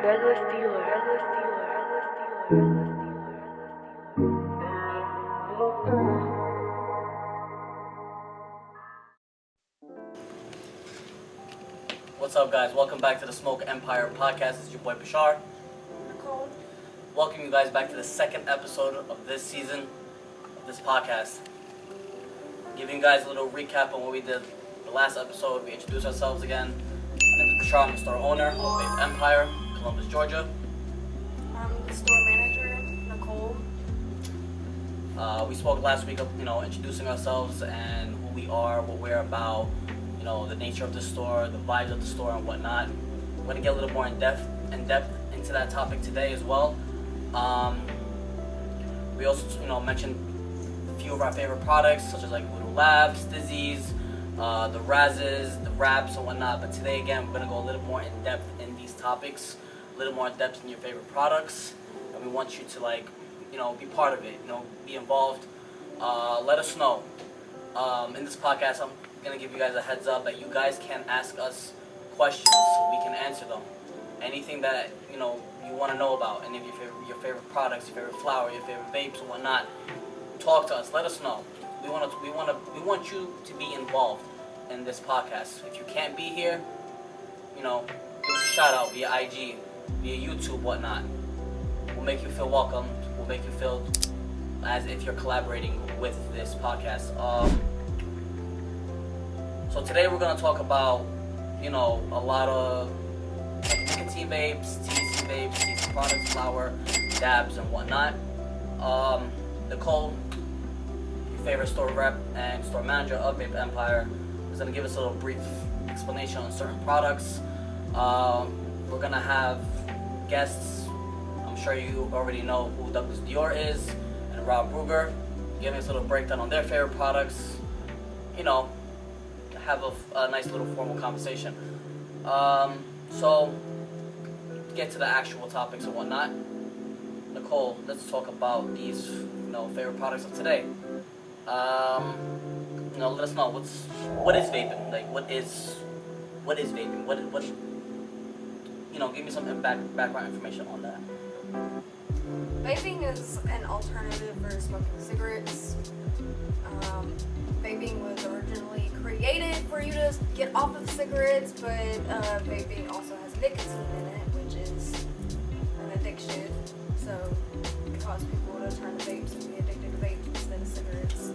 What's up, guys? Welcome back to the Vape Empire podcast. It's your boy Beshar. Nicole. Welcome you guys back to the second episode of this season of this podcast. Giving you guys a little recap on what we did the last episode. We introduced ourselves again. My name is Beshar. I'm the store owner of Vape Empire, Columbus, Georgia. I'm the store manager, Nicole. We spoke last week of introducing ourselves and who we are, what we're about, the nature of the store, the vibes of the store, and whatnot. We're gonna get a little more in depth into that topic today as well. We also mentioned a few of our favorite products, such as like Voodoo Labs, Dizzies, the Razzes, the Wraps, and whatnot. But today again, we're gonna go a little more in depth in these topics, a little more in depth in your favorite products, and we want you to be part of it. Be involved. Let us know. In this podcast, I'm gonna give you guys a heads up that you guys can ask us questions so we can answer them. Anything that you want to know about, any of your favorite products, your favorite flower, your favorite vapes, and whatnot. Talk to us. Let us know. We want you to be involved in this podcast. If you can't be here, give us a shout out via IG, via YouTube, whatnot. We'll make you feel welcome. We'll make you feel as if you're collaborating with this podcast. So today we're gonna talk about, a lot of nicotine vapes, THC vapes, THC products, flower, dabs, and whatnot. Nicole, your favorite store rep and store manager of Vape Empire, is gonna give us a little brief explanation on certain products. We're gonna have guests. I'm sure you already know who Douglas Dior is and Rob Ruger, giving us a little breakdown on their favorite products. Have a nice little formal conversation. So, to get to the actual topics and whatnot, Nicole, let's talk about these, favorite products of today. Let us know what is vaping? Like, what is vaping? What give me some background information on that. Vaping is an alternative for smoking cigarettes. Vaping was originally created for you to get off of cigarettes, but vaping also has nicotine in it, which is an addiction. So it causes people to turn to vapes and be addicted to vapes instead of cigarettes.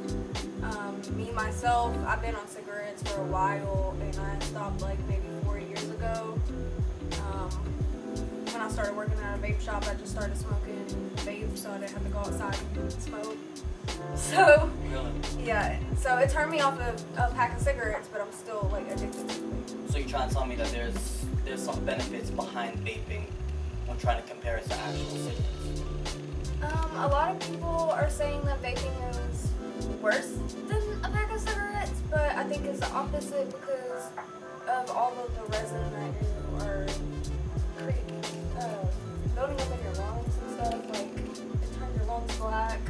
Me, myself, I've been on cigarettes for a while, and I stopped maybe 4 years ago. When I started working at a vape shop, I just started smoking vape, so I didn't have to go outside and smoke. So, yeah, so it turned me off of a pack of cigarettes, but I'm still addicted to it. So you're trying to tell me that there's some benefits behind vaping when trying to compare it to actual cigarettes? A lot of people are saying that vaping is worse than a pack of cigarettes, but I think it's the opposite because of all of the resin that you are building up in your lungs and stuff. It turns your lungs black.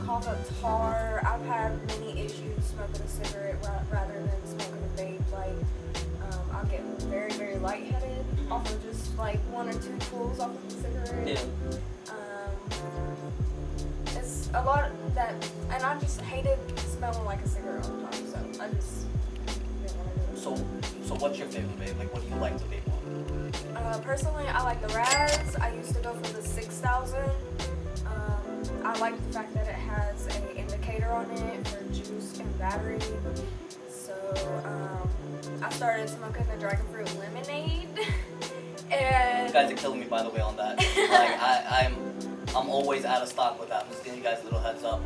Cough up tar. I've had many issues smoking a cigarette rather than smoking a vape. I'll get very, very lightheaded off of just 1 or 2 pulls off of the cigarette. Yeah. It's a lot that, and I just hated smelling like a cigarette all the time. So I just didn't want to do it. So what's your favorite vape? What do you like to vape on? Personally, I like the Raz. I used to go for the 6000. I like the fact that it has an indicator on it for juice and battery. So I started smoking the Dragon Fruit Lemonade. And you guys are killing me, by the way, on that. I'm always out of stock with that. I'm just giving you guys a little heads up.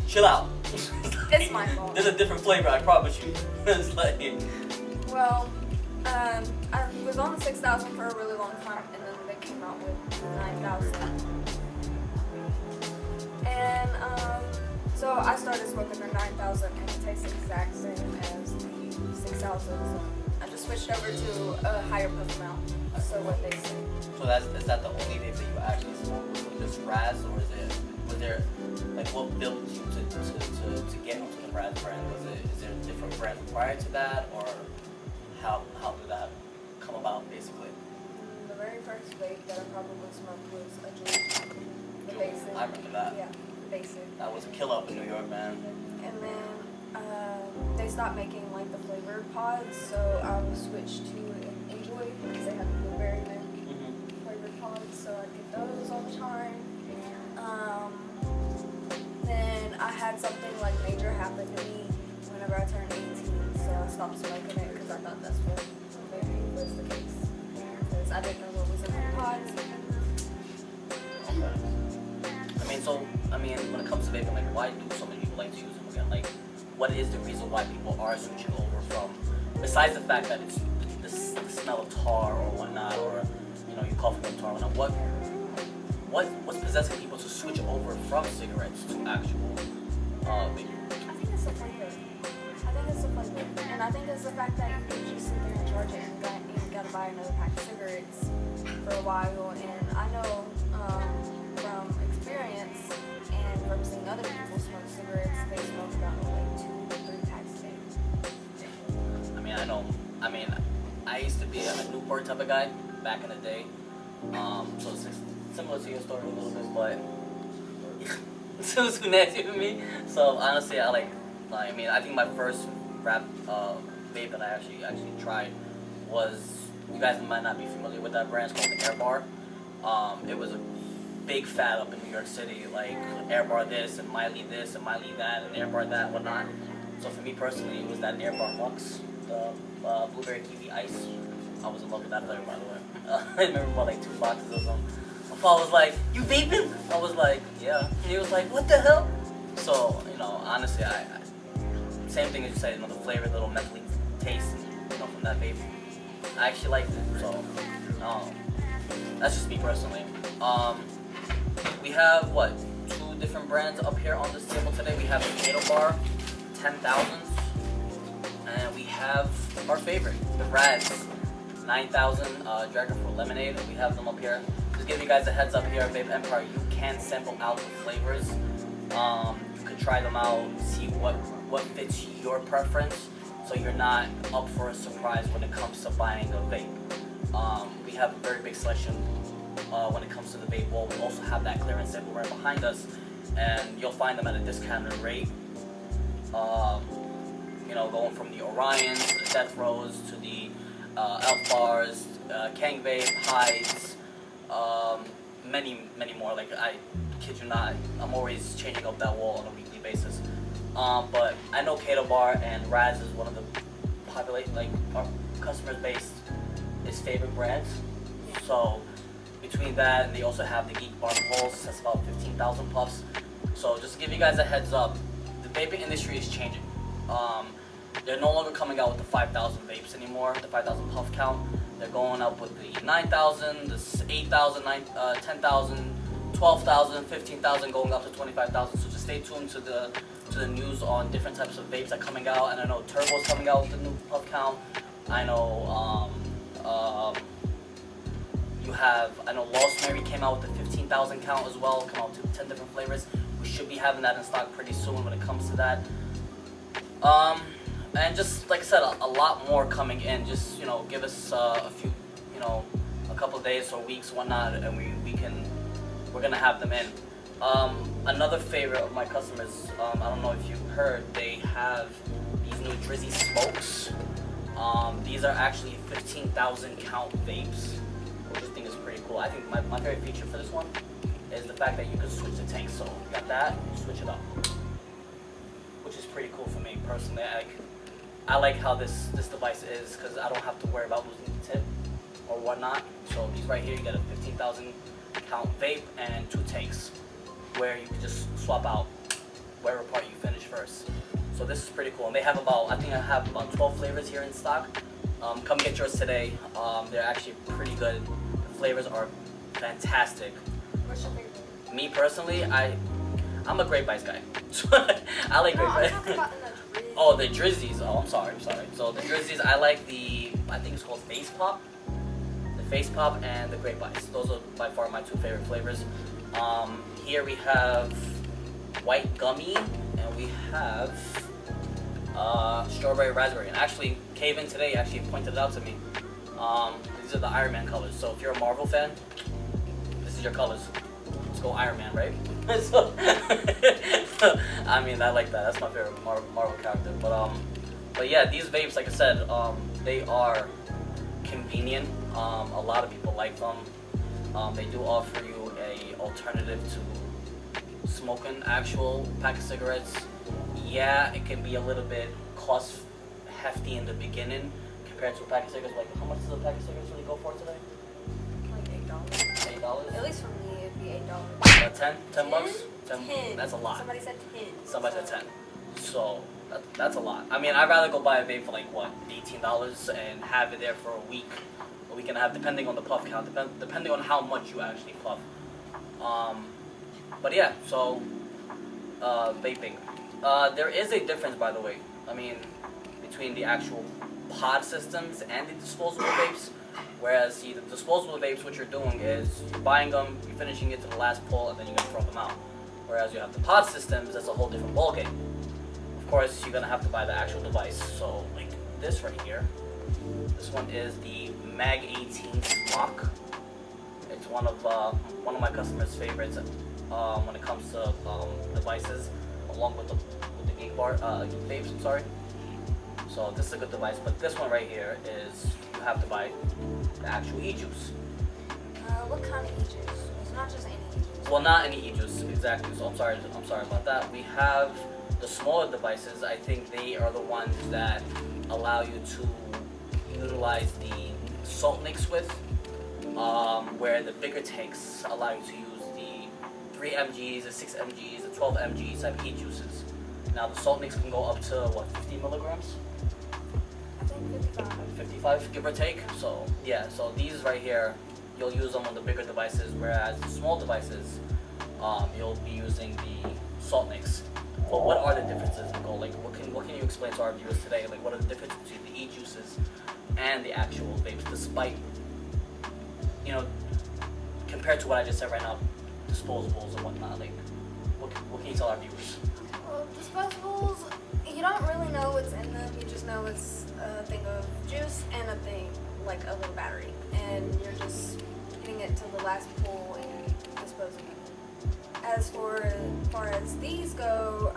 Chill out. It's my fault. There's a different flavor, I promise you. It's Well, I was on the 6000 for a really long time, and then they came out with 9000. And so I started smoking the 9000, and it tastes the exact same as the 6000. So I just switched over to a higher puff amount. So what they say. So is that the only vape that you actually smoke? Was this Raz, or was there what built you to get onto the Raz brand? Is there a different brand prior to that, or how did that come about basically? very first vape that I probably smoked was a Juul. The basic. I remember that. Yeah, the basic. That was a kill up in New York, man. And then they stopped making like the flavored pods, so I switched to Enjoy because they have the blueberry mint flavored pods, so I get those all the time. Then I had something like major happen to me whenever I turned 18, so I stopped smoking it because I thought that's what maybe was the case. Because I didn't know what was in the pods. Okay. When it comes to vaping, like, why do so many people like to use them again? Like, what is the reason why people are switching over from, besides the fact that it's the smell of tar or whatnot, or, you know, you cough from tar and what's possessing people to switch over from cigarettes to actual vaping? I think it's the flavor. And I think it's the fact that you can just sit there and charge it and you gotta buy another pack of cigarettes for a while. And I know from experience and from seeing other people smoke cigarettes, they smoke about like 2 to 3 packs a day. I used to be a Newport type of guy back in the day. So it's similar to your story a little bit, but it was too nasty for me. So honestly, I think my first vape that I actually tried was, you guys might not be familiar with that brand. It's called the Air Bar. It was a big fad up in New York City, like Air Bar this and Miley this and Miley that and Air Bar that and whatnot. So for me personally, it was that Air Bar Lux, the blueberry kiwi ice. I was in love with that flavor, by the way. I remember about like 2 boxes of them. My father was like, "You vaping?" I was like, "Yeah." And he was like, "What the hell?" So, you know, honestly, I same thing as you said, you know, the flavor, little mentally taste, you know, from that vape. I actually liked it. So, that's just me personally. We have 2 different brands up here on this table today. We have the Keto Bar 10,000s, and we have our favorite, the Raz 9,000 Dragon Fruit Lemonade. We have them up here. Just give you guys a heads up here at Vape Empire. You can sample out the flavors. You could try them out, see what fits your preference, so you're not up for a surprise when it comes to buying a vape. We have a very big selection when it comes to the vape wall. We also have that clearance table right behind us, and you'll find them at a discounted rate. You know, going from the Orions, the Death Rows, to the Elf Bars, Kang Vape, Hides, many more. Like, I kid you not, I'm always changing up that wall on a weekly basis. But I know Keto Bar and Raz is one of the our customers base is favorite brands. So between that, and they also have the Geek Bar Pulse, that's about 15,000 puffs. So just to give you guys a heads up, the vaping industry is changing. They're no longer coming out with the 5,000 vapes anymore, the 5,000 puff count. They're going up with the 9,000, the 8,000, 10,000, 12,000, 15,000, going up to 25,000. So just stay tuned to the news on different types of vapes that are coming out. And I know Turbo's coming out with the new puff count. I know Lost Mary came out with the 15,000 count as well, come out to 10 different flavors. We should be having that in stock pretty soon when it comes to that. And just like I said, a lot more coming in. Just, you know, give us a few, you know, a couple of days or weeks, whatnot, and we're gonna have them in. Another favorite of my customers, I don't know if you heard, they have these new Drizzy Smokes. These are actually 15,000 count vapes, which I think is pretty cool. I think my favorite feature for this one is the fact that you can switch the tank. So you got that, you switch it up, which is pretty cool for me personally. I like how this device is, because I don't have to worry about losing the tip or whatnot. So these right here, you get a 15,000 count vape and 2 tanks, where you can just swap out wherever part you finish first. So this is pretty cool. And they have I think I have about 12 flavors here in stock. Come get yours today. They're actually pretty good. The flavors are fantastic. What's your favorite? Me personally, I'm a Grape Bites guy. I like Grape Bites. Oh, the Drizzies. Oh, I'm sorry. So the Drizzies, I like I think it's called Face Pop. The Face Pop and the Grape Bites. Those are by far my 2 favorite flavors. Here we have White Gummy, and we have Strawberry Raspberry. And actually, Kevin today actually pointed it out to me. These are the Iron Man colors. So if you're a Marvel fan, this is your colors. Let's go Iron Man, right? So, I mean, I like that. That's my favorite Marvel character. But yeah, these vapes, like I said, they are convenient. A lot of people like them. They do offer you a alternative to smoking actual pack of cigarettes. Yeah, it can be a little bit cost hefty in the beginning compared to a pack of cigarettes. Like, how much does a pack of cigarettes really go for today? Like $8. $8? At least for me, it'd be $8. 10? 10 bucks? 10. That's a lot. Somebody said 10. Somebody said 10. So that's a lot. I mean, I'd rather go buy a vape for like what, $18 and have it there for a week and a half, depending on the puff count, depending on how much you actually puff. But yeah, so vaping. There is a difference, by the way. I mean, between the actual pod systems and the disposable vapes. Whereas, see, the disposable vapes, what you're doing is you're buying them, you're finishing it to the last pull, and then you're gonna throw them out. Whereas you have the pod systems, that's a whole different ballgame. Of course, you're gonna have to buy the actual device. So, like this right here, this one is the Mag 18 Rock. It's one of my customers' favorites when it comes to devices, along with the Geek vapes. I'm sorry. So this is a good device, but this one right here is you have to buy the actual e-juice. What kind of e-juice? It's not just any e-juice. Well, not any e-juice, exactly. So I'm sorry about that. We have the smaller devices. I think they are the ones that allow you to utilize the salt mix with, where the bigger tanks allow you to use the 3 mgs, the 6 mgs, the 12 mgs type e-juices. Now the salt mix can go up to what, 50 milligrams? I think 55. 55, give or take. So yeah, so these right here, you'll use them on the bigger devices, whereas the small devices, you'll be using the salt mix. But what are the differences, Nicole? Like, what can you explain to our viewers today? Like, what are the differences between the e-juices and the actual vapes, despite, you know, compared to what I just said right now, disposables and whatnot? Like, what can you tell our viewers? Well, disposables, you don't really know what's in them. You just know it's a thing of juice and a thing, like a little battery. And you're just getting it to the last pull and disposing it. As far as these go,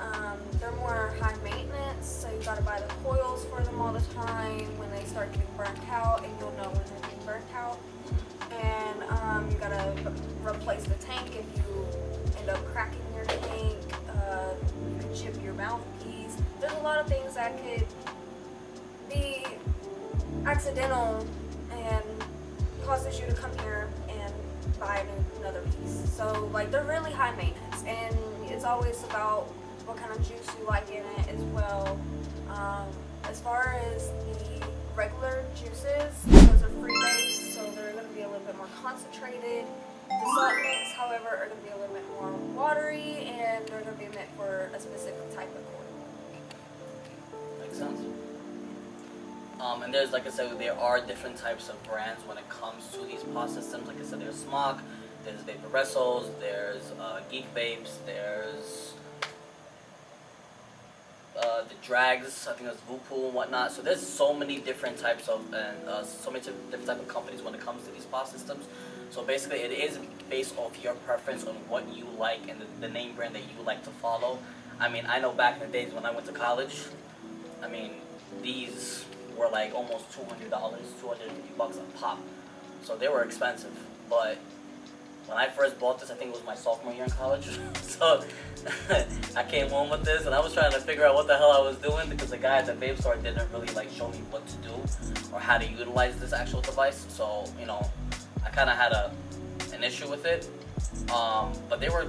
they're more high maintenance, so you gotta buy the coils for them all the time when they start getting burnt out, and you'll know when they're getting burnt out. And you gotta replace the tank if you end up cracking your tank. You could chip your mouthpiece. There's a lot of things that could be accidental and causes you to come here and buy another piece. So like, they're really high maintenance, and it's always about what kind of juice you like in it as well. As far as the regular juices, those are free base, so they're going to be a little bit more concentrated. The salt mix, however, are going to be a little bit more watery, and they're going to be meant for a specific type of coil. Makes sense. And there's, like I said, there are different types of brands when it comes to these pod systems. Like I said, there's Smock, there's Vaporessos, there's Geek Vapes, there's the Drags, I think there's Vupu and whatnot. So there's so many different types of, so many different type of companies when it comes to these pod systems. So basically, it is based off your preference on what you like and the name brand that you like to follow. I mean, I know back in the days when I went to college, I mean, these were like almost $200, $250 a pop. So they were expensive. But when I first bought this, I think it was my sophomore year in college. So I came home with this, and I was trying to figure out what the hell I was doing, because the guy at the vape store didn't really like show me what to do or how to utilize this actual device. So, you know, I kind of had an issue with it. But they were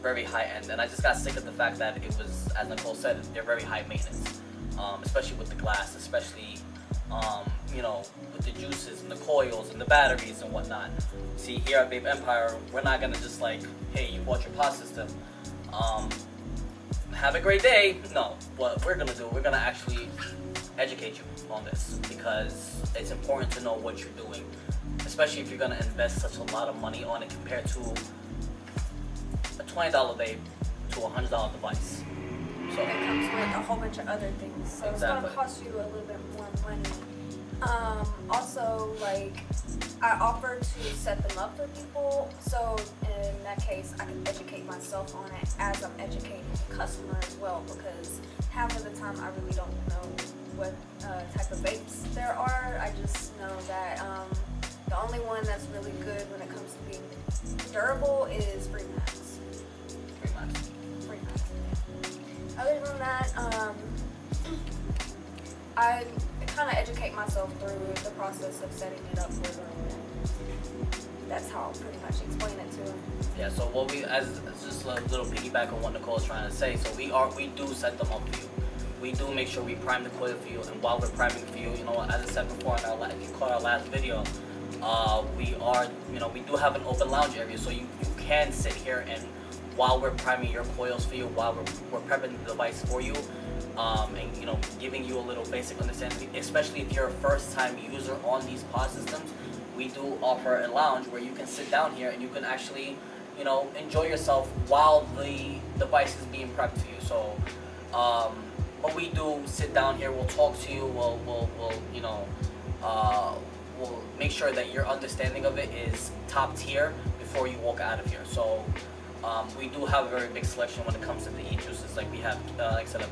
very high end, and I just got sick of the fact that it was, as Nicole said, they're very high maintenance. Especially with the glass, especially, you know, with the juices and the coils and the batteries and whatnot. See, here at Vape Empire, we're not gonna just like, hey, you bought your pod system, have a great day. No, what we're gonna do, we're gonna actually educate you on this, because it's important to know what you're doing, especially if you're gonna invest such a lot of money on it compared to a $20 vape to a $100 device. So it comes with a whole bunch of other things, so exactly. It's going to cost you a little bit more money Also, like, I offer to set them up for people, so in that case, I can educate myself on it as I'm educating the customer as well, because half of the time I really don't know what type of vapes there are. I just know that the only one that's really good when it comes to being durable is Free Max. Free Max. Yeah. Other than that, I kind of educate myself through the process of setting it up for them. That's how I'll pretty much explain it to them. Yeah, so what we, as just a little piggyback on what Nicole's trying to say, so we do set them up for you. We do make sure we prime the coil for you, and while we're priming for you, you know, as I said before, in our, if you caught our last video, we are, you know, we do have an open lounge area, so you can sit here and while we're priming your coils for you, while we're prepping the device for you, and you know, giving you a little basic understanding, especially if you're a first-time user on these pod systems, we do offer a lounge where you can sit down here and you can actually, you know, enjoy yourself while the device is being prepped for you. So, but we do sit down here. We'll talk to you. We'll you know, we'll make sure that your understanding of it is top tier before you walk out of here. So, we do have a very big selection when it comes to the e-juices. Like we have, like I said, a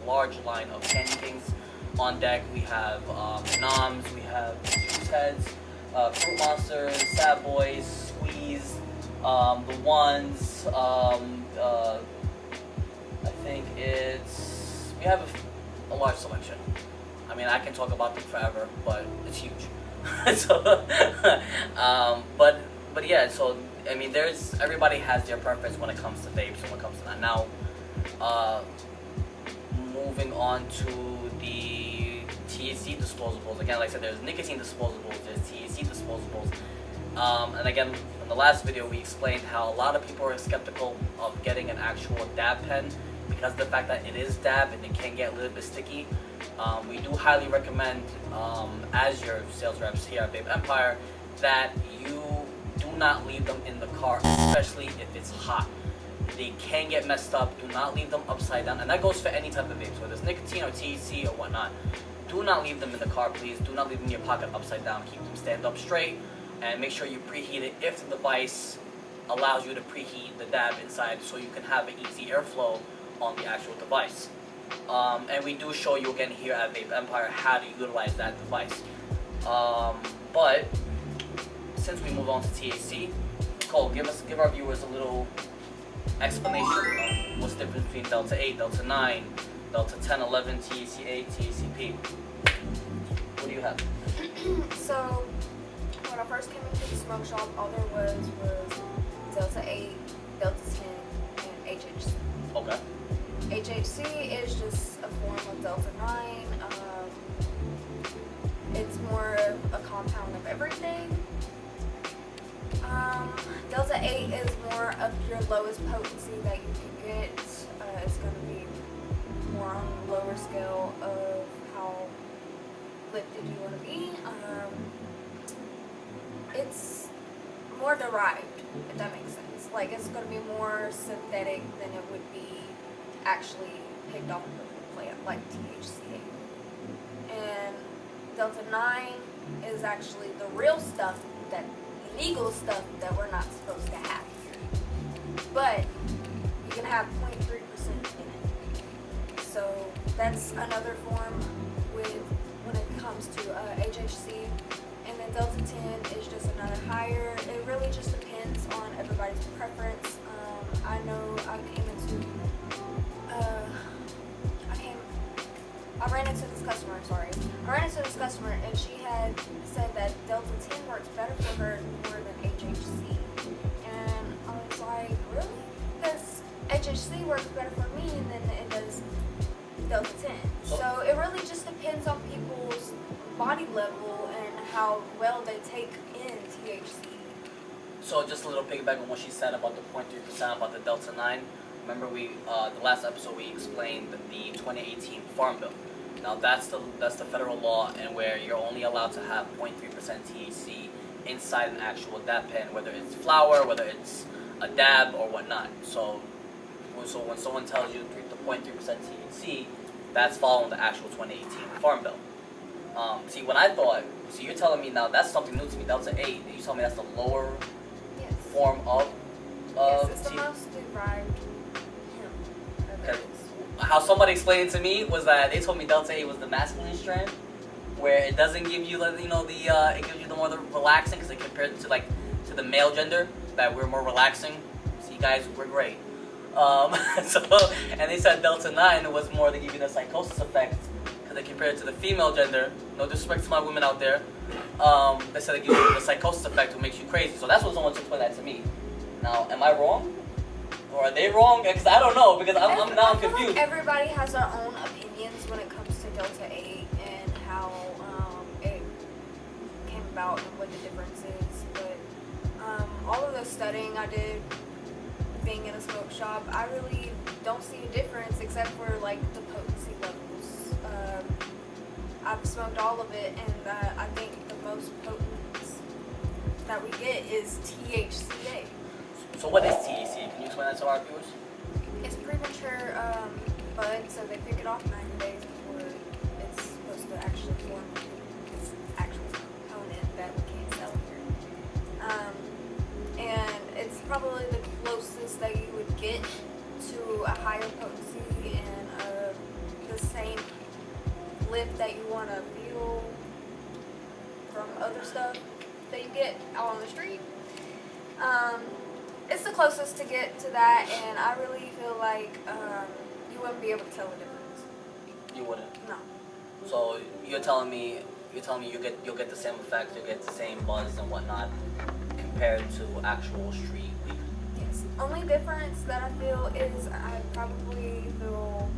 large line of Candy Kings on deck. We have Noms, we have Juice Heads, Fruit Monsters, Sad Boys, Squeeze, the Ones. I think we have a large selection. I mean, I can talk about them forever, but it's huge. So, but yeah. So I mean, everybody has their preference when it comes to vapes and when it comes to that. Now, moving on to the THC disposables. Again, like I said, there's nicotine disposables, there's THC disposables. And again, in the last video, we explained how a lot of people are skeptical of getting an actual dab pen because of the fact that it is dab and it can get a little bit sticky. We do highly recommend, as your sales reps here at Vape Empire, that you do not leave them in the car, especially if it's hot. They can get messed up. Do not leave them upside down. And that goes for any type of vapes, whether it's nicotine or THC or whatnot. Do not leave them in the car, please. Do not leave them in your pocket upside down. Keep them stand up straight and make sure you preheat it if the device allows you to preheat the dab inside so you can have an easy airflow on the actual device. And we do show you again here at Vape Empire how to utilize that device. But since we move on to THC, Cole, give our viewers a little explanation of what's the difference between Delta 8, Delta 9, Delta 10, 11, THC-A, THC-P. What do you have? So, when I first came into the smoke shop, all there was Delta 8, Delta 10, and HHC. Okay. HHC is just a form of Delta 9. It's more of a compound of everything. Delta 8 is more of your lowest potency that you can get. It's going to be more on the lower scale of how lifted you want to be. It's more derived, if that makes sense. Like, it's going to be more synthetic than it would be actually picked off of the plant, like THC. And Delta 9 is actually the real stuff, that legal stuff that we're not supposed to have here. But you can have 0.3% in it. So that's another form when it comes to HHC. And then Delta 10 is just another higher. It really just depends on everybody's preference. I know I ran into this customer and she had said that Delta 10 works better for her more than HHC. And I was like, really? Because HHC works better for me than it does Delta 10. So it really just depends on people's body level and how well they take in THC. So just a little piggyback on what she said about the 0.3% about the Delta 9. Remember the last episode we explained the 2018 Farm Bill. Now that's the federal law, and where you're only allowed to have 0.3% THC inside an actual dab pen, whether it's flower, whether it's a dab or whatnot. So when someone tells you the 0.3% THC, that's following the actual 2018 Farm Bill. See, when I thought, so you're telling me now that's something new to me. Delta 8. You told me that's the lower Yes. form of. Yes, it's the most derived hemp. Okay. How somebody explained it to me was that they told me Delta 8 was the masculine strand, where it doesn't give you, like, you know, it gives you the more relaxing, because compared to like to the male gender, that we're more relaxing. See, guys, we're great. So, and they said Delta 9 was more to give you the psychosis effect, because they compared it to the female gender. No disrespect to my women out there. They said it gives you the psychosis effect, which makes you crazy. So that's what someone explained that to me. Now, am I wrong? Or are they wrong? Because I don't know, because I'm now confused. Like everybody has their own opinions when it comes to Delta 8 and how it came about and what the difference is. But all of the studying I did being in a smoke shop, I really don't see a difference except for like the potency levels. I've smoked all of it, and I think the most potent that we get is THCA. So what is THC? Can you explain that to our viewers? It's premature bud, so they pick it off 90 days before it's supposed to actually form its actual component that we can't sell here. And it's probably the closest that you would get to a higher potency and the same lift that you want to feel from other stuff that you get out on the street. It's the closest to get to that, and I really feel like you wouldn't be able to tell the difference. You wouldn't. No. So you're telling me you'll get the same effect, you'll get the same buzz and whatnot compared to actual street weed. Yes. Only difference that I feel is I probably feel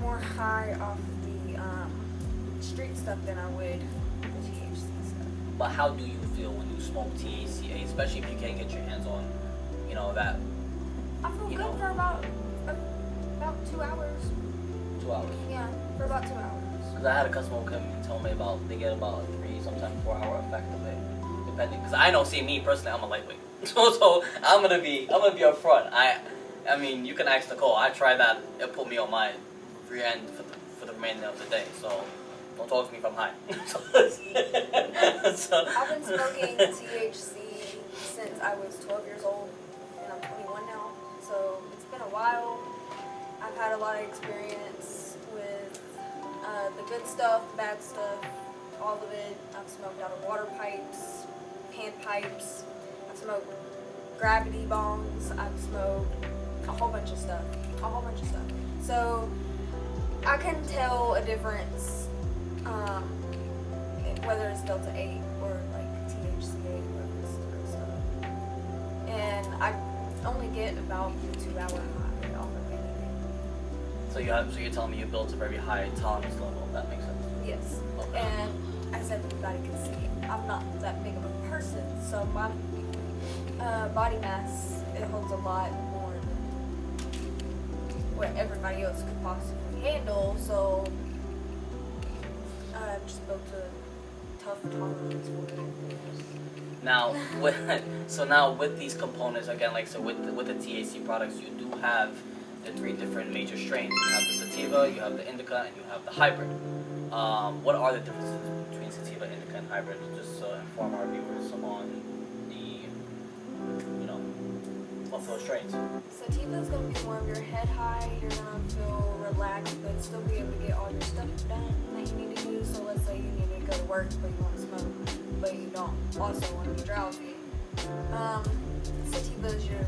more high off the street stuff than I would the THC stuff. But how do you feel when you smoke THCA, especially if you can't get your hands on, you know, that? I feel good for about 2 hours. 2 hours. Yeah, for about 2 hours. Because I had a customer who came and tell me they get about a 3, sometimes 4 hour effect of it, depending. Because I know, see me personally, I'm a lightweight, so I'm gonna be upfront. I mean, you can ask Nicole. I tried that. It put me on my rear end for the remainder of the day. So. Don't talk to me if I'm high. So, I've been smoking THC since I was 12 years old, and I'm 21 now. So it's been a while. I've had a lot of experience with the good stuff, the bad stuff, all of it. I've smoked out of water pipes, hand pipes. I've smoked gravity bongs. I've smoked a whole bunch of stuff. So I can tell a difference. Whether it's Delta 8 or like THCA or this different stuff. And I only get about the 2 hour high off of anything. So you're telling me you built a very high tolerance level, if that makes sense? Yes. Okay. And as everybody can see, I'm not that big of a person, so my body mass, it holds a lot more than what everybody else could possibly handle, so I've just built a tough tolerance for it. Now, with these components, again, like so with the THC products, you do have the 3 different major strains. You have the sativa, you have the indica, and you have the hybrid. What are the differences between sativa, indica, and hybrid? Just to inform our viewers on the, of those strains. Sativa is going to be more of your head high. You're going to feel relaxed, but still be able to get all your stuff done that you need to do. So let's say you need to go to work, but you want to smoke, but you don't also want to be drowsy. Sativa is your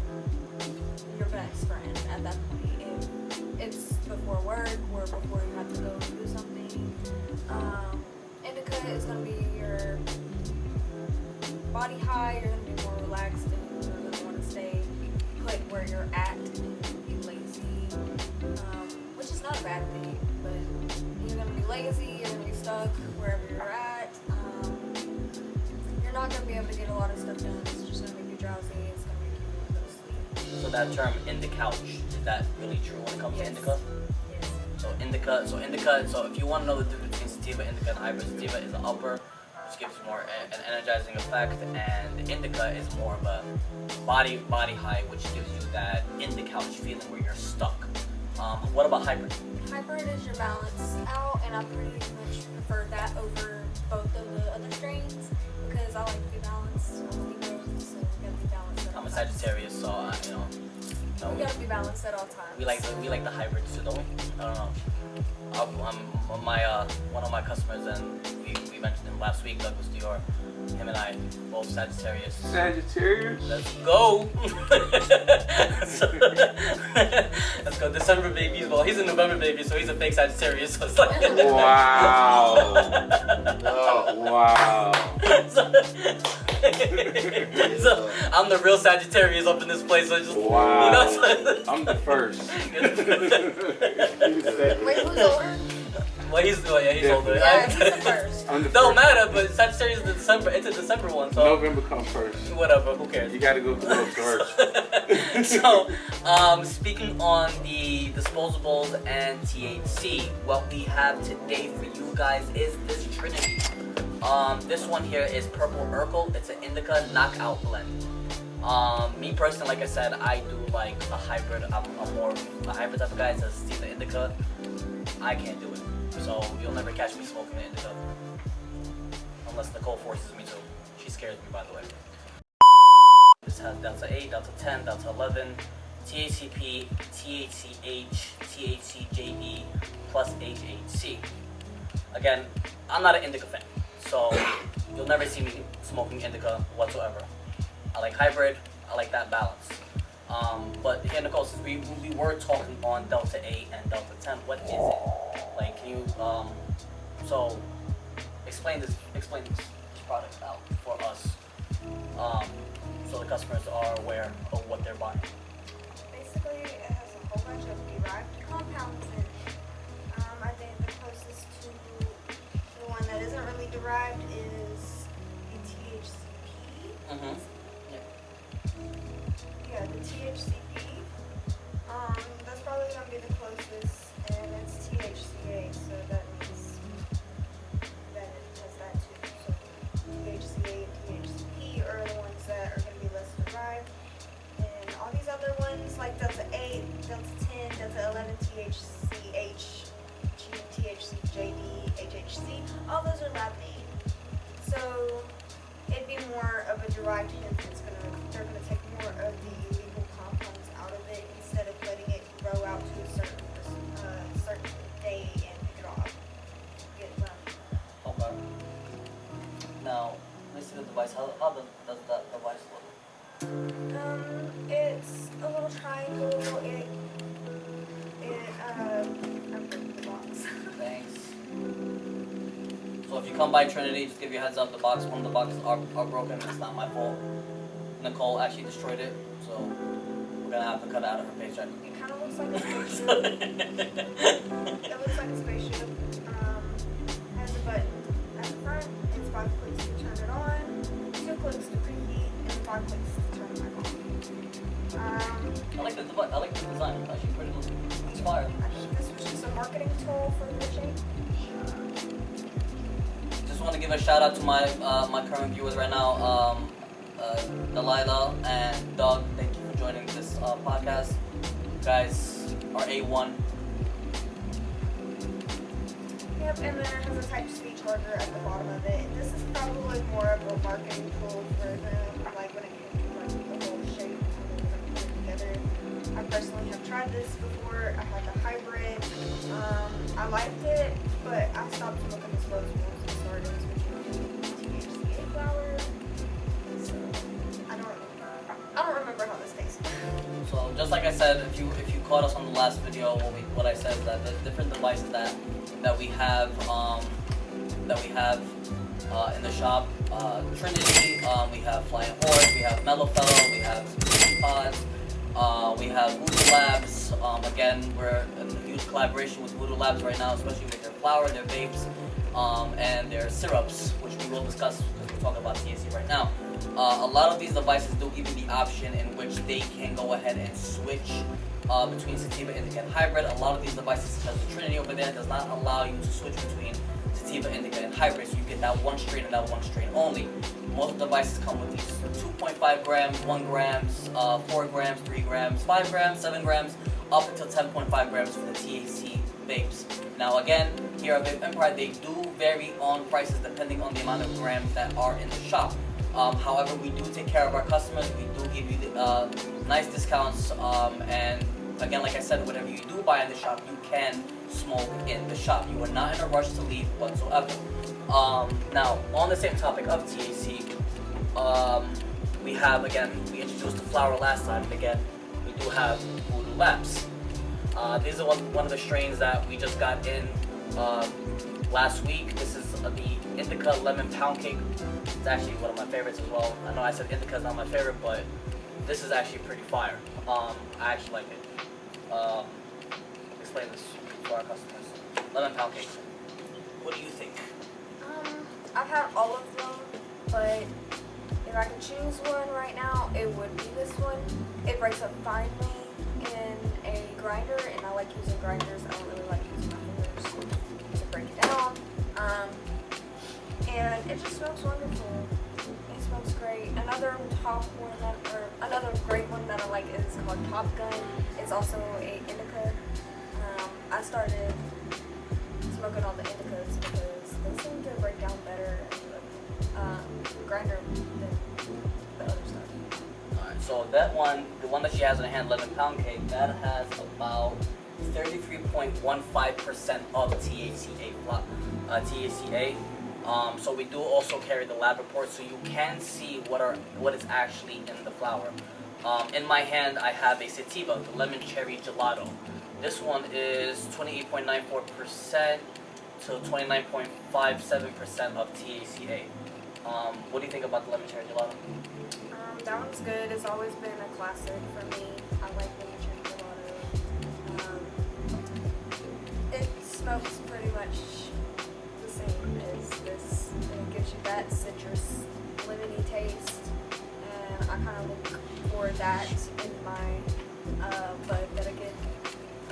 best friend at that point. If it's before work or before you have to go do something. Indica is going to be your body high. You're going to be more relaxed and you're going to want to stay put where you're at and be lazy, which is not a bad thing, but you're going to be lazy, you're going to be stuck wherever you're at. You're not going to be able to get a lot of stuff done. It's just going to make you drowsy. It's going to make you want to go to sleep. So that term indicouch, is that really true when it comes to indica? Yes. So indica, so if you want to know the difference between sativa, indica, and hybrid, sativa is an upper, which gives you more an energizing effect, and indica is more of a body high, which gives you that indicouch feeling where you're stuck. What about hybrid? Hybrid is your balance out, and I pretty much prefer that over both of the other strains because I like to be balanced. I'm a Libra, so we gotta be balanced at all I'm a times. Sagittarius, so We gotta be balanced at all times. we like the hybrids too, don't we? I don't know. One of my customers, and we mentioned him last week, Douglas Dior. Him and I, both Sagittarius. Sagittarius? Let's go! Let's go. December babies. Well, he's a November baby, so he's a fake Sagittarius. So it's like Wow. Oh, wow. so I'm the real Sagittarius up in this place. So just, Wow. you know, so, I'm the first. Wait, who's older? well, he's older. Yeah, he's the first. I'm the Don't first. matter, but Sagittarius is December. It's a December one, so November comes first. whatever. Who cares? You gotta go first. So, speaking on the disposables and THC, what we have today for you guys is this Trinity. This one here is Purple Urkel. It's an indica knockout blend. Me personally, like I said, I do like a hybrid. I'm more a hybrid type of guy. So see the indica, I can't do it. So you'll never catch me smoking an indica. Unless Nicole forces me to. She scares me, by the way. This has Delta 8, Delta 10, Delta 11, THCP, THCH, THCJE, plus HHC. Again, I'm not an indica fan, so you'll never see me smoking indica whatsoever. I like hybrid, I like that balance. But here, Nicole, since we were talking on Delta 8 and Delta 10, what is it? Like, can you, so explain this product out for us, so the customers are aware of what they're buying. Basically, it has a whole bunch of derived compounds in it. I think the closest to the one that isn't really derived is the THCP. Mm-hmm. Yeah, the THCP. That's probably gonna be the closest, and it's THCA, so that means that it has that too. So THCA and THCP are the ones that are gonna be less derived, and all these other ones like Delta 8, Delta 10, Delta 11, THCH, THCJD, HHC, all those are lab made. So it'd be more of a derived hemp. They're gonna take more of the legal compounds out of it instead of letting it grow out to a certain day and pick it off. Get it done. Okay. Now, let's see the device. How does that device look? It's a little triangle. I'm breaking the box. Thanks. So if you come by Trinity, just give you a heads up. One of the boxes are broken. It's not my fault. Nicole actually destroyed it, so we're gonna have to cut it out of her paycheck. It kind of looks like a spaceship. It looks like a spaceship. Has a button at the front. It's 5 clicks to turn it on, 2 clicks to preheat, and 5 clicks to turn it back on. I like the design. Actually, pretty inspired. I think this was just a marketing tool for the shape. Just want to give a shout out to my current viewers right now. Delilah and Doug, thank you for joining this podcast. You guys are A1. Yep, and then it has a Type-C charger at the bottom of it. This is probably more of a marketing tool for them, like when it comes to like the whole shape and put it together. I personally have tried this before. I had the hybrid. I liked it, but I stopped smoking disposables and started switching to THCA flower. So I don't remember how this tastes. So just like I said, if you caught us on the last video, what I said is that the different devices that we have in the shop, Trinity, we have Flying Horse, we have Mellow Fellow, we have Pods, we have Voodoo Labs. Again, we're in a huge collaboration with Voodoo Labs right now, especially with their flower, their vapes, and their syrups, which we will discuss because we're talking about THC right now. A lot of these devices do give you the option in which they can go ahead and switch between sativa, indica, and hybrid. A lot of these devices, such as the Trinity over there, does not allow you to switch between sativa, indica, and hybrid, so you get that one strain and that one strain only. Most devices come with these 2.5 grams, 1 grams, 4 grams, 3 grams, 5 grams, 7 grams, up until 10.5 grams for the THC vapes. Now again, here at Vape Empire, they do vary on prices depending on the amount of grams that are in the shop. However, we do take care of our customers. We do give you nice discounts, and again, like I said, whatever you do buy in the shop, you can smoke in the shop. You are not in a rush to leave whatsoever. Now, on the same topic of THC, we introduced the flower last time, and again, we do have Voodoo Labs. These are one of the strains that we just got in last week. This is the Indica Lemon Pound Cake. It's actually one of my favorites as well. I know I said Indica is not my favorite, but this is actually pretty fire. I actually like it. Explain this to our customers. Lemon Pound Cake. What do you think? I've had all of them, but if I could choose one right now, it would be this one. It breaks up finely in a grinder, and I like using grinders. I don't really like using my fingers to break it down. And it just smells wonderful. It smells great. Another great one that I like is called Top Gun. It's also a indica. I started smoking all the indicas because they seem to break down better in the grinder than the other stuff. Alright, so that one, the one that she has in her hand, Lemon Pound Cake, that has about 33.15% of THCA. So we do also carry the lab report, so you can see what is actually in the flower. In my hand, I have a sativa, the lemon cherry gelato. This one is 28.94% to 29.57% of THCA. What do you think about the lemon cherry gelato? That one's good. It's always been a classic for me. I like lemon cherry gelato. It smokes pretty much the same as this. It gives you that citrus, lemony taste, and I kind of look for that in my bud that I get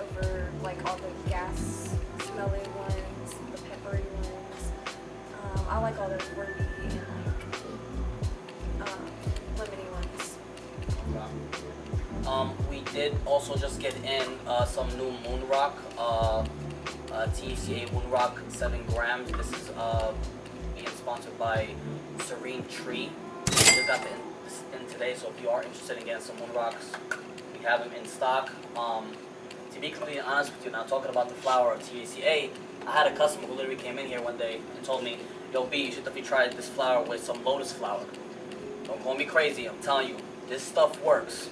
over like all the gas smelly ones, the peppery ones. I like all the fruity and lemony ones. We did also just get in some new Moon Rock, THCA Moon Rock 7 grams. This is being sponsored by Serene Tree. We just got this in today, so if you are interested in getting some Moon Rocks, we have them in stock. To be completely honest with you, now talking about the flower of THCA, I had a customer who literally came in here one day and told me, "Yo, B, you should definitely try this flower with some lotus flower." Don't call me crazy, I'm telling you, this stuff works.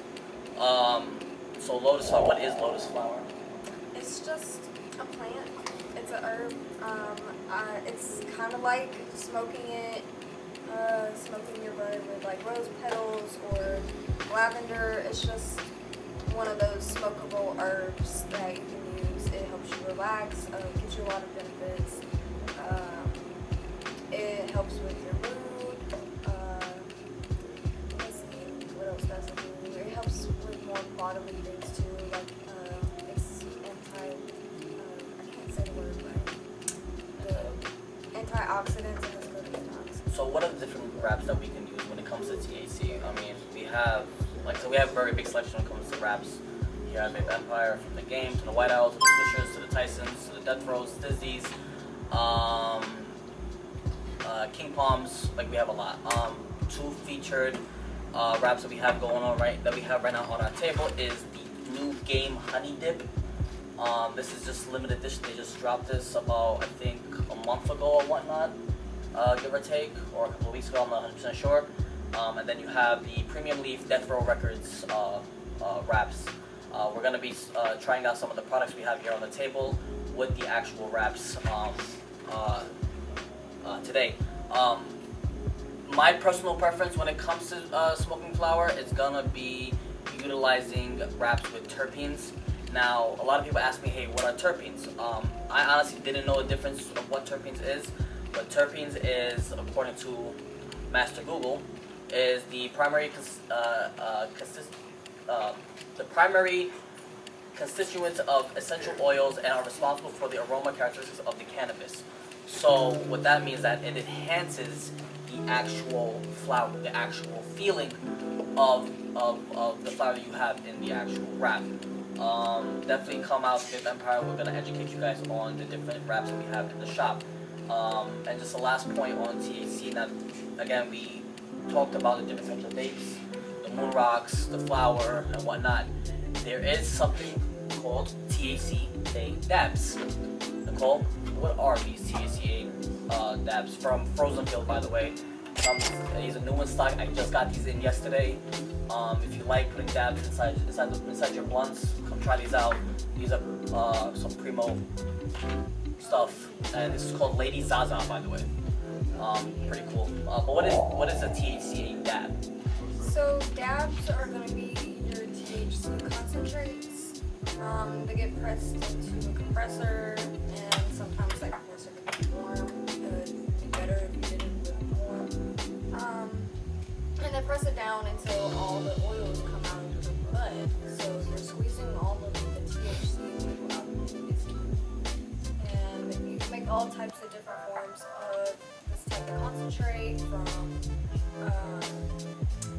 So lotus flower, what is lotus flower? It's just a plant. It's a herb. It's kind of like smoking your bud with like rose petals or lavender. It's just one of those smokable herbs that you can use. It helps you relax. Gives you a lot of benefits. It helps with your mood. Let's see, what else does it do? It helps with more bodily things too, like it's I can't say the word right. The antioxidants, it has good antioxidants. So what are the different wraps that we can use when it comes to THC? I mean, we have a very big selection when it comes to wraps here at Vape Empire, from the Game to the White Owls to the Swishers to the Tysons to the Death Rows, Dizzies, King Palms. Like, we have a lot. Two featured wraps that we have right now on our table is the new Game Honey Dip. This is just limited edition. They just dropped this about, I think, a month ago or whatnot, give or take, or a couple of weeks ago. I'm not 100% sure. And then you have the Premium Leaf Death Row Records wraps. We're going to be trying out some of the products we have here on the table with the actual wraps today. My personal preference when it comes to smoking flower is going to be utilizing wraps with terpenes. Now, a lot of people ask me, hey, what are terpenes? I honestly didn't know the difference of what terpenes is, but terpenes is, according to Master Google, is the primary constituents of essential oils and are responsible for the aroma characteristics of the cannabis. So what that means that it enhances the actual flower, the actual feeling of the flower you have in the actual wrap. Definitely come out to Vape Empire. We're gonna educate you guys on the different wraps that we have in the shop. And just the last point on THC. Now, again, we talked about the different types of vapes, the moon rocks, the flower, and whatnot. There is something called THC dabs. Nicole, what are these THC dabs from Frozen Field, by the way? These are new in stock. I just got these in yesterday. If you like putting dabs inside your blunts, come try these out. These are some primo stuff, and this is called Lady Zaza, by the way. Pretty cool. But what is a THC dab? So dabs are going to be your THC concentrates. They get pressed into a compressor, and sometimes that compressor can be warm. It would be better if you did it with warm. And then press it down until all the oils come out of the bud. So you're squeezing all of the THC out of the and you can make all types of different forms of this type of concentrate, from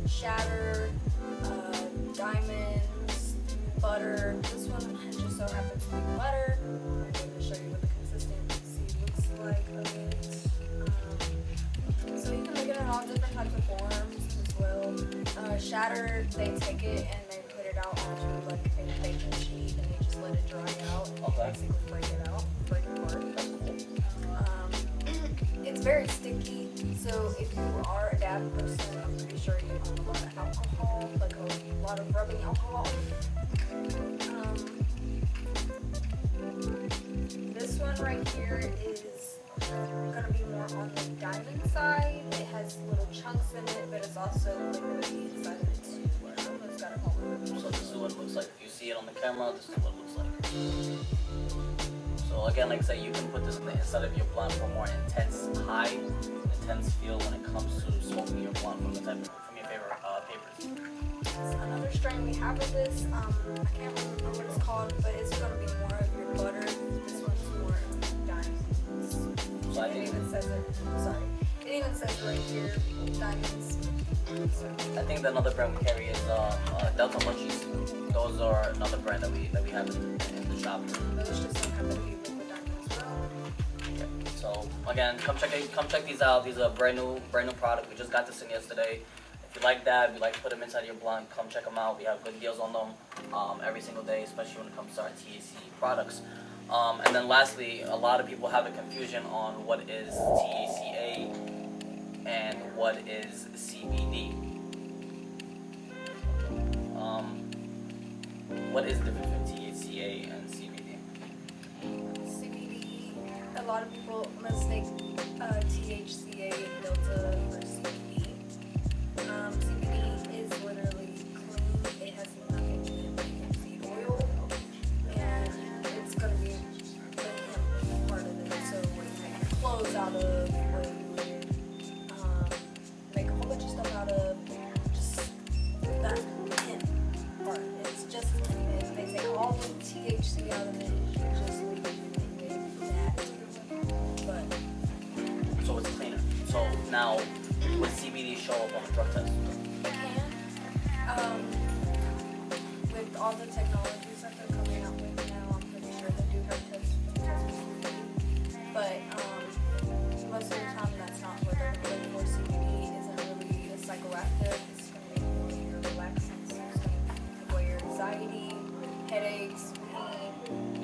shatter, diamonds, butter. This one just so happens to be butter. I'm going to show you what the consistency looks like of it. So you can make it in all different types of forms as well. Shatter, they take it and they put it out onto like a baking sheet, and they just let it dry out, and Okay. basically break it apart. It's very sticky, so if you are a dab person, I'm pretty sure you want a lot of alcohol, like a lot of rubbing alcohol. This one right here is going to be more on the diamond side. It has little chunks in it, but it's also liquidy inside of it too. It's got it all over it. So this is what it looks like. If you see it on the camera, this is what it looks like. So again, like I say, you can put this on the inside of your blunt for more intense feel when it comes to smoking your blunt from your favorite papers. Another strain we have of this, I can't remember what it's called, but it's going to be more of your butter. This one's more diamonds. So I It think even says it. Sorry. It even says right here, diamonds. So, I think the another brand we carry is Delta Munchies. Those are another brand that we have in the shop. those just don't happen to be liquid diamonds as well. So again, come check these out. These are brand new product. We just got this in yesterday. If you like that, we like to put them inside your blunt. Come check them out. We have good deals on them every single day, especially when it comes to our THC products. And then lastly, a lot of people have a confusion on what is THCA and what is CBD. What is the difference between THCA and CBD? CBD, a lot of people mistake THCA and Delta for CBD. CBD is literally clean. It has nothing to do with seed oil, and it's going to be the hemp part of it. So what you make your clothes out of, what you would make a whole bunch of stuff out of, just that hemp part. It's just they take all the THC out of it. It's just that. But So it's cleaner. So now, would CBD show up on a drug test? it can. With all the technologies that they're coming out with now, I'm pretty sure they do have tests CBD. But most of the time, that's not what they're looking for. CBD isn't really a psychoactive. It's going to be more of your relaxing. It's going to take away your anxiety, headaches, pain,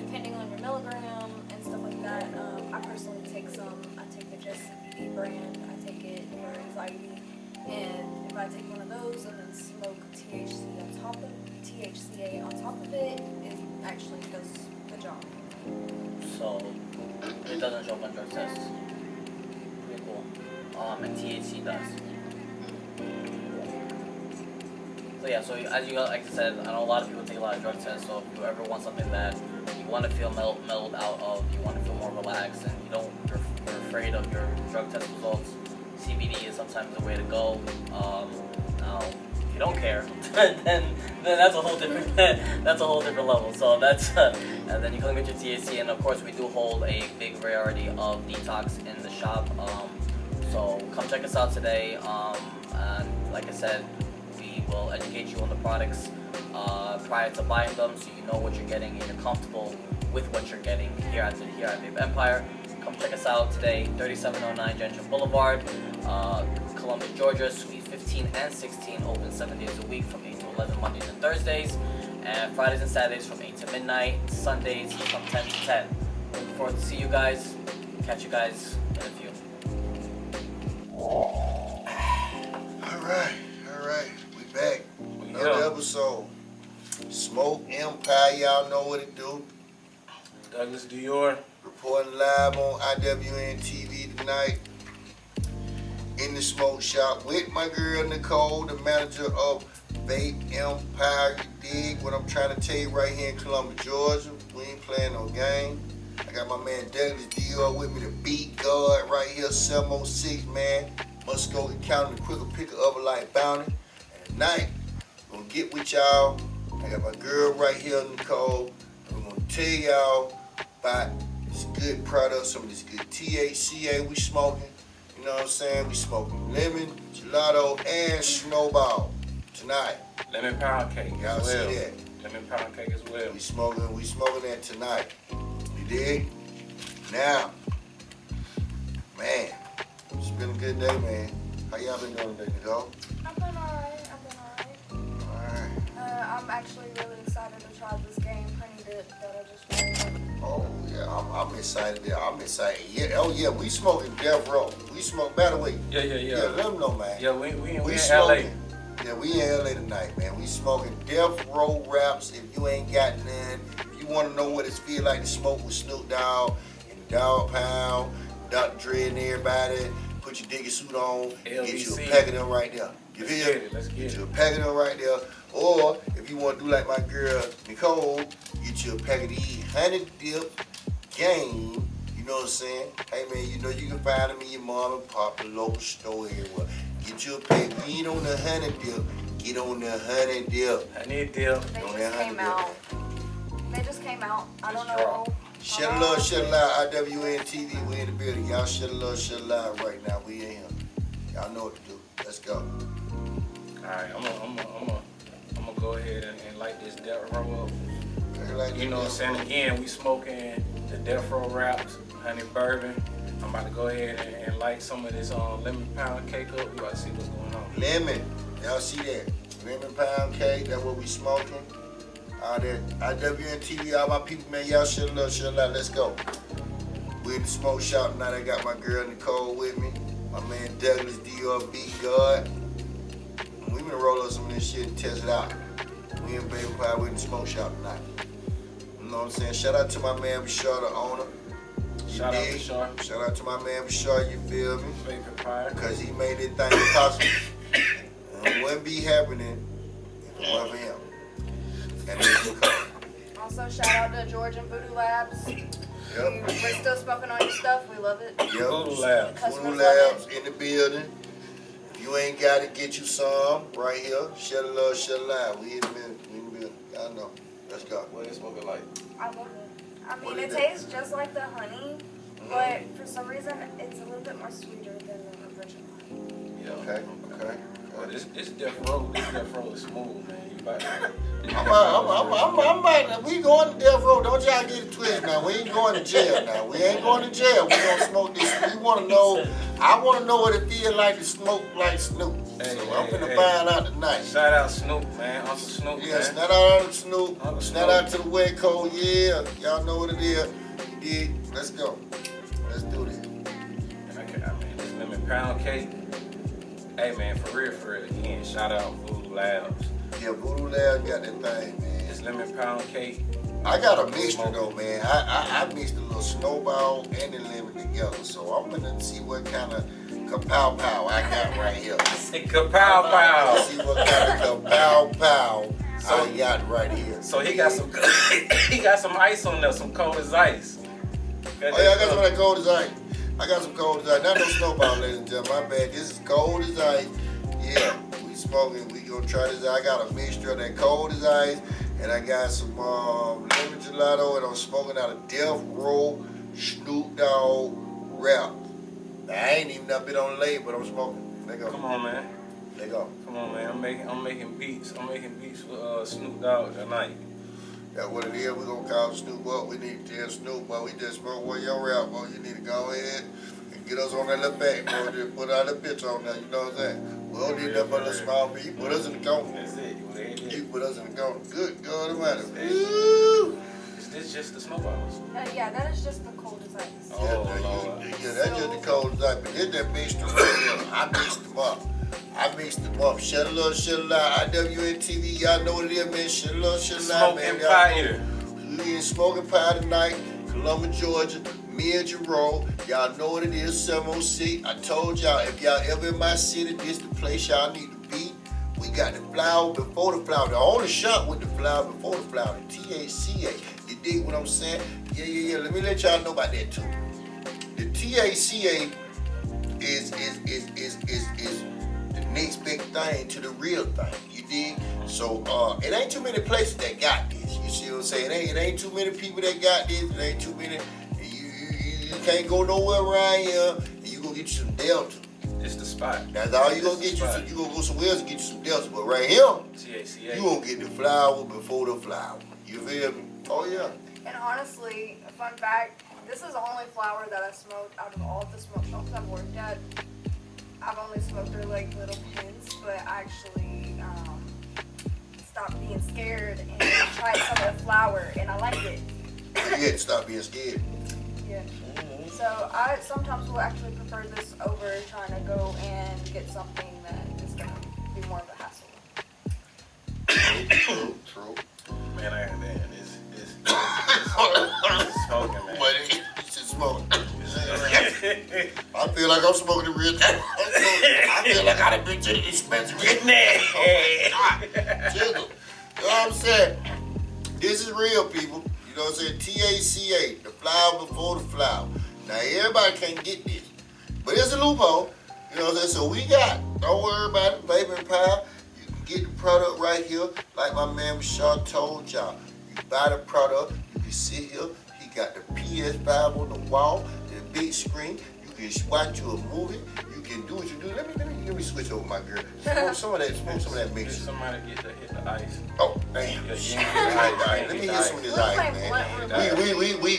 depending on your milligram and stuff like that. I personally take some. I take the Just CBD brand. I take it for anxiety. And if I take one of those and then smoke THCA on top of it, it actually does the job. So it doesn't show up on drug tests. Pretty cool. And THC does. So yeah, so as you like I said, I know a lot of people take a lot of drug tests. So if you ever want something that you want to feel mellowed out of, you want to feel more relaxed, and you're afraid of your drug test results, CBD is sometimes the way to go. Now, if you don't care, then that's a whole different level. So that's and then you come get your THC, and of course we do hold a big variety of detox in the shop. So come check us out today. And like I said, we will educate you on the products prior to buying them, so you know what you're getting and you're comfortable with what you're getting here at Vape Empire. Come check us out today, 3709 Gentian Blvd, Columbus, Georgia, Suite 15 and 16, open 7 days a week from 8 to 11 Mondays and Thursdays, and Fridays and Saturdays from 8 to midnight, Sundays from 10 to 10. Looking forward to see you guys. Catch you guys in a few. Alright, we back. Another episode. Smoke Empire, y'all know what it do. Douglas Dior. Reporting live on IWN TV tonight. In the smoke shop with my girl Nicole, the manager of Vape Empire. You dig what I'm trying to tell you right here in Columbus, Georgia. We ain't playing no game. I got my man Douglas Dior with me, the beat guard right here, 706, man. Muskogee County, the quicker picker of a life bounty. And tonight, we're gonna get with y'all. I got my girl right here, Nicole. And we're gonna tell y'all about this good product, some of this good THCA we smoking. You know what I'm saying? We smoking lemon, gelato, and snowball tonight. Lemon pound cake Y'all as see well. that? Lemon pound cake as well. We smoking that tonight. You dig? Now, man, it's been a good day, man. How y'all been doing today, Nicole? I've been alright. Alright. I'm actually really excited to try this game, Honey Dip, that I just read. Oh yeah, I'm excited there. I'm excited. Yeah, oh yeah, we smoking Death Row. We smoke, by the way. Yeah. Let them know, man. Yeah, we in LA. smoking. Yeah, we in LA tonight, man. We smoking Death Row wraps. If you ain't got none, if you want to know what it feel like to smoke with Snoop Dogg and Dogg Pound, Dr. Dre and everybody, put your diggy suit on, get you a pack of them right there. You feel? Let's get You it. a pack of them right there. Or if you want to do like my girl Nicole, get you a pack of these Honey Dip game. You know what I'm saying? Hey man, you know you can find them in your mom and pop, the local store everywhere. Get you a pack. Get on the Honey Dip. Get on the Honey Dip. Honey Dip. They Don't just have came to out. They just came out. I don't Just know. Share the love, share the love. IWN TV, we in the building. Y'all share the love, share the love right now. We in here. Y'all know what to do. Let's go. Alright, I'm gonna go ahead and light this Death Row up. Okay, like You know what I'm saying? Again, we smoking the Death Row wraps, honey bourbon. I'm about to go ahead and light some of this lemon pound cake up. We about to see what's going on. Lemon. Y'all see that? Lemon pound cake. That's what we smoking. All that IWN TV, all my people, man. Y'all share the love, share the love. Let's go. We in the smoke shop tonight. I got my girl Nicole with me. My man Douglas Dior, beat guard. We gonna roll up some of this shit and test it out. We in Vape Empire, we in the smoke shop tonight. You know what I'm saying? Shout out to my man Beshar, the owner. You Shout out dig? Beshar. Shout out to my man Beshar, you feel me? Vape Empire. Because he made this thing possible. And it wouldn't be happening if it wasn't for him. And it's Nicole. Also, shout out to Gentian Blvd Labs. Yep. We're still smoking on your stuff. We love it. Yep. Voodoo Labs. Voodoo Labs in the building. If you ain't got it, get you some right here. Share the love, share the love. We in the building. We in the building. Y'all know. Let's go. What is smoking like? I love it. I What mean, is it it? tastes just like the honey, but for some reason, it's a little bit more sweeter than the original. Yeah. Okay. Well, this Death Row is smooth, man. You about to. We going to Death Row. Don't y'all get it twisted now. We ain't going to jail now. We ain't going to jail. We gonna smoke this. We want to know. I want to know what it feel like to smoke like Snoop. Hey, So I'm hey, finna hey. find out tonight. Shout out Snoop, man. Uncle Snoop, Yes, man. shout out to Snoop. Uncle Shout Snoop. out to the Wet Code. Yeah, y'all know what it is. You dig? Let's go. Let's do this. I mean, this lemon pound cake. Hey, man, for real, again, shout out Voodoo Labs. Yeah, Voodoo Lab got that thing, man. This lemon pound cake. I got a mixture though, man. I mixed a little snowball and the lemon together, so I'm gonna see what kind of kapow pow I got right here. Kapow pow. See what kind of kapow pow I got right here. So he got some ice on there, some cold as ice. Oh yeah, I got some of that cold as ice. I got some cold as ice. Not no snowball, ladies and gentlemen. My bad. This is cold as ice. Yeah, smoking. We gonna try this. I got a mixture of that cold as ice, and I got some lemon gelato, and I'm smoking out of Death Row Snoop Dogg wrap. Now, I ain't even up it on the label, but I'm smoking. Let go. Come on, man. Let go. Come on, man. I'm making beats. I'm making beats with Snoop Dogg tonight. That's what it is. We gonna call Snoop up. We need to tell Snoop, boy, we just smoke where your rap, boy. You need to go ahead and get us on that little back, boy. Just put our little picture on there. You know what I'm saying? We don't need that but a small bit. You put us in the corner. That's it. You put us in the corner. Good God Almighty. Woo! Is this just the smoke hours? Yeah, that is just the coldest ice. Oh, Lord. Yeah, that's just the cold side. But it's that mixed right here. I mixed them up. Shut a little, shut a lot. IWNTV, y'all know what it is, man. Shut a little, shut a lot, Smoke man. Empire. We in Smoking Pie tonight, Columbus, Georgia. Me and Jerome. Y'all know what it is, 706. I told y'all, if y'all ever in my city, this the place y'all need to be. We got the flower before the flower. The only shop with the flower before the flower, the THCA. You dig what I'm saying? Yeah. Let me let y'all know about that too. The THCA is the next big thing to the real thing. You dig? So it ain't too many places that got this. You see what I'm saying? It ain't too many people that got this. It ain't too many. You can't go nowhere around here, and you gonna get you some Delta. It's the spot. That's all you gonna get you. You gonna go somewhere else and get you some Delta. But right here, THCA. you gonna get the flower before the flower. You feel me? Oh yeah. And honestly, a fun fact, this is the only flower that I smoked out of all the smoke shops I've worked at. I've only smoked their like little pins, but I actually stopped being scared and tried some of the flower, and I liked it. You had to stop being scared. Yeah. So I sometimes will actually prefer this over trying to go and get something that is going to be more of a hassle. True. Man, I got that. It's smoking, man. But it's just smoking. I feel like I'm smoking the real thing. I feel like I done been to the dispensary. Chill. You know what I'm saying? This is real, people. You know what I'm saying? THCA, the flower before the flower. Now, everybody can't get this. But it's a loophole. You know what I'm saying? So we got, don't worry about it, Vape Empire. You can get the product right here. Like my man Beshar told y'all. You buy the product, you can sit here. He got the PS5 on the wall, the big screen. You can watch you a movie. You can do what you do. Let me switch over, my girl. Smoke some of that mixture. Did somebody hit the ice? Oh, damn. Let me get some of this ice, man.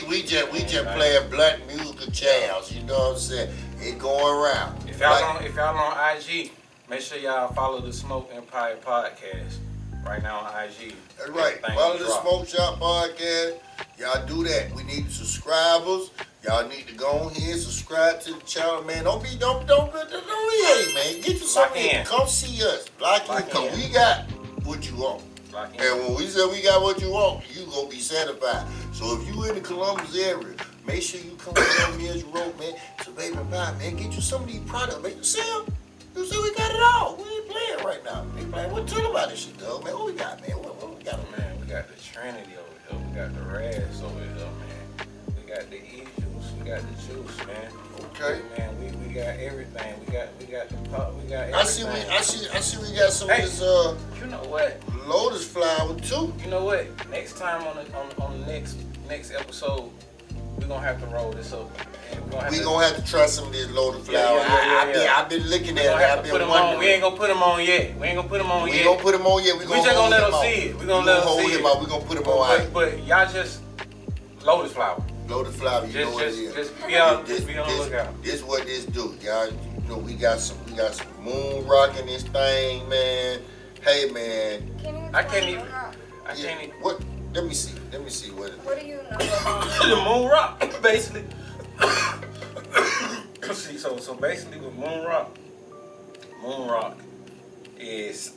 We just playing blunt musical jazz. You know what I'm saying? It going around. If y'all on IG, make sure y'all follow the Smoke Empire podcast right now on IG. That's right. Follow the Smoke Shop podcast. Y'all do that. We need subscribers. Y'all need to go on here and subscribe to the channel, man. Don't be hate, man. Get you something. Come see us. Lock in. Cause we got what you want. And when we say we got what you want, you gonna be satisfied. So if you in the Columbus area, make sure you come on Mills Road, man. To Vape Empire, man. Get you some of these products, man. You see them? You see we got it all. We ain't playing right now. We ain't playing. What tell about this shit, though, man? What we got, man? What we got, man? We got the Trinity over here. We got the Raz over here, man. We got the E-Juice. We got the juice, man. Okay. Man, we got everything. We got the pop. We got everything. I see we got some of this you know what? lotus flower too. You know what? Next time on the next episode, we're gonna have to roll this up. We're gonna have to try some of this lotus flower. Yeah. I've been looking at it. I've been wondering. We ain't gonna put them on yet. We gonna put them on yet. We just gonna let them see it. We gonna let them see it. We gonna put them on ice. But y'all just lotus flower. Lotus flower, you know what it is. Just be on the lookout. This what this do, y'all. You know we got some moon rocking this thing, man. Hey, man. I can't even. What? Let me see what. What do you know about the moon rock, basically. See, so basically with moon rock is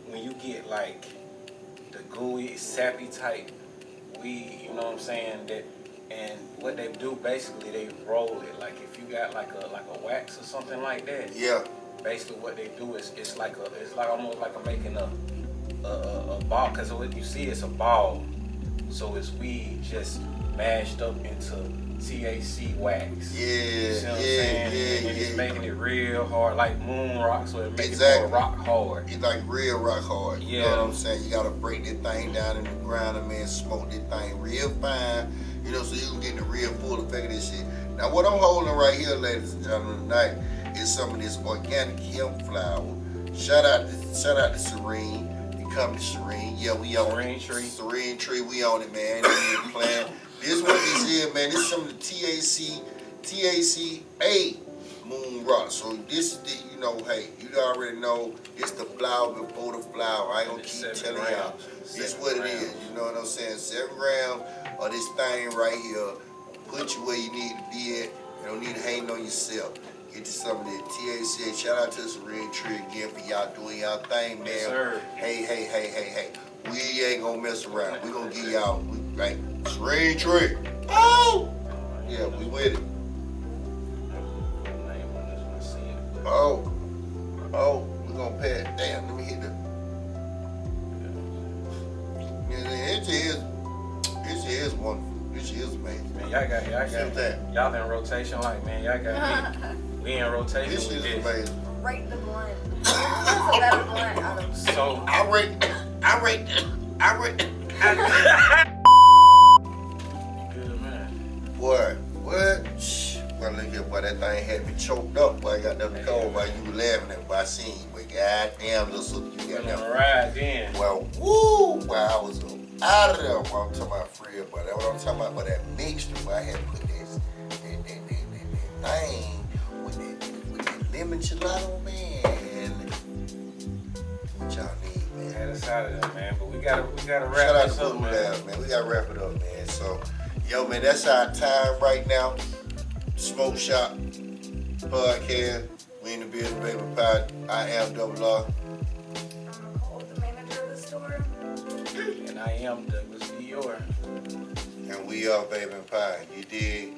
when you get like the gooey, sappy type weed, you know what I'm saying? That, and what they do basically, they roll it. Like if you got like a wax or something like that. Yeah. Basically, what they do is it's like almost like making a ball, because what you see it's a ball, so it's weed just mashed up into THC wax. Yeah, You see what I'm yeah, saying? And it's making it real hard, like moon rock, so it makes it more rock hard. It's like real rock hard. You know Yeah. what I'm saying? You gotta break that thing down in the ground and man smoke that thing real fine. You know, so you can get the real full effect of this shit. Now what I'm holding right here, ladies and gentlemen, tonight is some of this organic hemp flower. Shout out to Serene. You come to Serene. Yeah, we own Serene it. Tree. Serene Tree, we own it, man. Ain't no need to plan. This what this is, man. This is some of the THCA moon rock. So this is the, you know, hey, you already know it's the flower before the flower. I ain't gonna keep telling y'all. It's what it is. You know what I'm saying? 7 grams of this thing right here will put you where you need to be at. You don't need to hang on yourself. Get you some of that THC. Shout out to the Serene Tree again for y'all doing y'all thing, man. Yes, sir. Hey. We ain't gonna mess around. We gonna give y'all, right? Serene Tree. Oh! Yeah, we with it. Oh, we gonna pay it. Damn, let me hit the. Yeah, it is wonderful. It is amazing. Man, y'all in rotation, like, man, y'all got me. We in rotation This with is this. amazing. Rate the blunt. What's a better blunt out of So, I rate. good man. Boy, what? Shh. Well, look at boy, that thing had me choked up. Boy, I got nothing cold while you were laughing at what I seen. But goddamn, little sister, you got Went on that. a ride then. Well, woo! Well, I was out of there. While I'm talking about Fred, but that's what I'm talking about. But that mixture, where I had to put this that thing with that lemon gelato, man. What y'all need, man? Had us out of there, man. But we gotta Shout wrap out this to up, Blue man. Lab, man. We gotta wrap it up, man. So, yo, man, that's our time right now. Smoke Shop Podcast. We in the building, Vape Empire. I am Double R. I'm Nicole, the manager of the store. And I am Douglas Dior. And we are Vape Empire. You dig?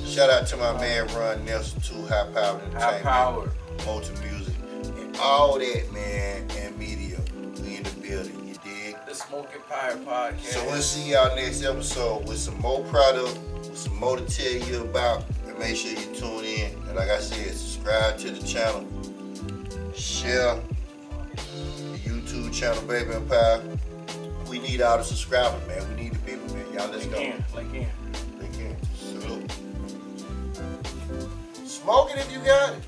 Shout out to my man Ron Nelson, too. High Power Entertainment. High power. Multi Music. And all that, man, and media. We in the building. You dig? The Smoke Empire Podcast. So we'll see y'all next episode with some more product, with some more to tell you about. And make sure you tune in. And like I said, subscribe to the channel. Share the YouTube channel, Vape Empire. We need all the subscribers, man. We need the people, man. Y'all, let's go. Link in. Salute. Smoke it if you got it.